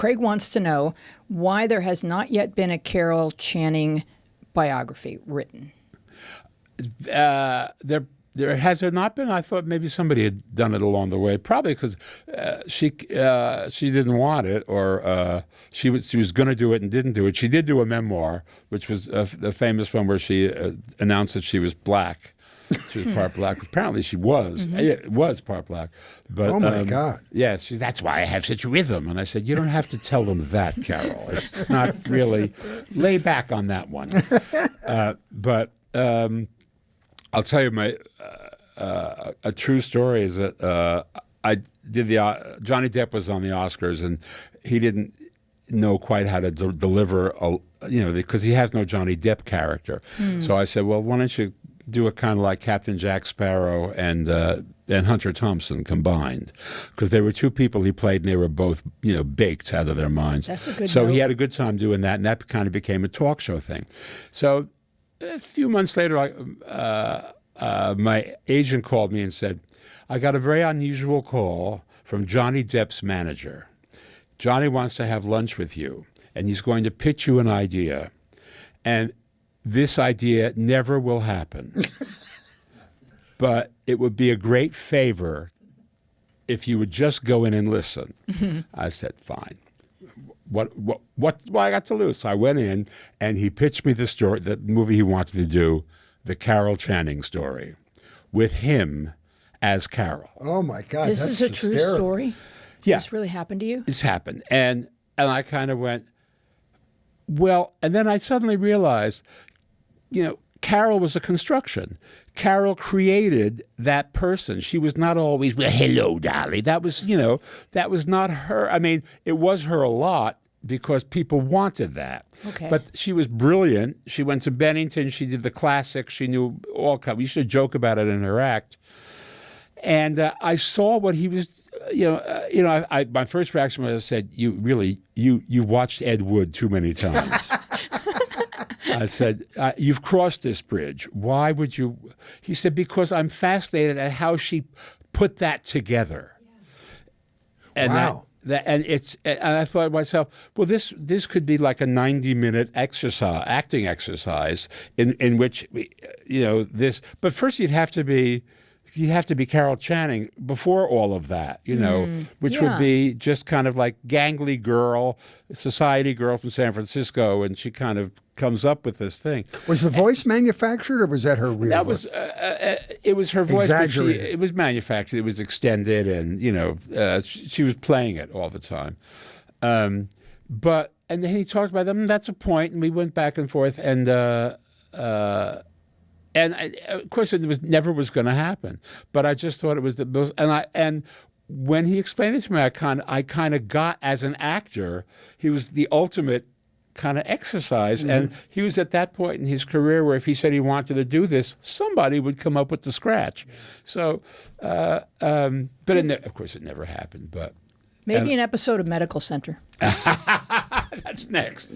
Craig wants to know why there has not yet been a Carol Channing biography written. There has there not been? I thought maybe somebody had done it along the way. Probably because she didn't want it, or she was going to do it and didn't do it. She did do a memoir, which was the famous one where she announced that she was black. She was part black. Apparently, she was. It was part black. But oh my God! Yes, that's why I have such rhythm. And I said, you don't have to tell them that, Carol. It's not really. Lay back on that one. But. I'll tell you a true story is that I did Johnny Depp was on the Oscars, and he didn't know quite how to deliver because he has no Johnny Depp character. So I said, well, why don't you do it kind of like Captain Jack Sparrow and Hunter Thompson combined, because there were two people he played and they were both baked out of their minds. That's a good So note. he had a good time doing that, and that kind of became a talk show thing. So. A few months later, my agent called me and said, I got a very unusual call from Johnny Depp's manager. Johnny wants to have lunch with you, and he's going to pitch you an idea. And this idea never will happen. But it would be a great favor if you would just go in and listen. I said, fine. What I got to lose? So I went in, and he pitched me the story, the movie he wanted to do, the Carol Channing story, with him as Carol. Oh my God! This is a true story? Yeah. This really happened to you? It's happened. And I kind of went, well, and then I suddenly realized, Carol was a construction. Carol created that person. She was not always, well, hello, Dolly. That was, that was not her. I mean, it was her a lot because people wanted that. Okay. But she was brilliant. She went to Bennington. She did the classics. She knew all kinds. We used to joke about it in her act. And I saw what he was, my first reaction was I said, you watched Ed Wood too many times. I said, you've crossed this bridge. Why would you? He said, because I'm fascinated at how she put that together. And wow. And I thought to myself, well, this could be like a 90-minute acting exercise in which, this. But first you'd have to be Carol Channing before all of that, which would be just kind of like gangly girl, society girl from San Francisco, and she kind of comes up with this thing. Was the voice manufactured, or was that her real voice? It was her voice. Exaggerated. But it was manufactured. It was extended, and she was playing it all the time. And then he talked about them. And that's a point, and we went back and forth, and of course, it never was going to happen. But I just thought it was the most. And when he explained it to me, I kind of got, as an actor, he was the ultimate kind of exercise. Mm-hmm. And he was at that point in his career where if he said he wanted to do this, somebody would come up with the scratch. So, but of course, it never happened. But maybe an episode of Medical Center. That's next.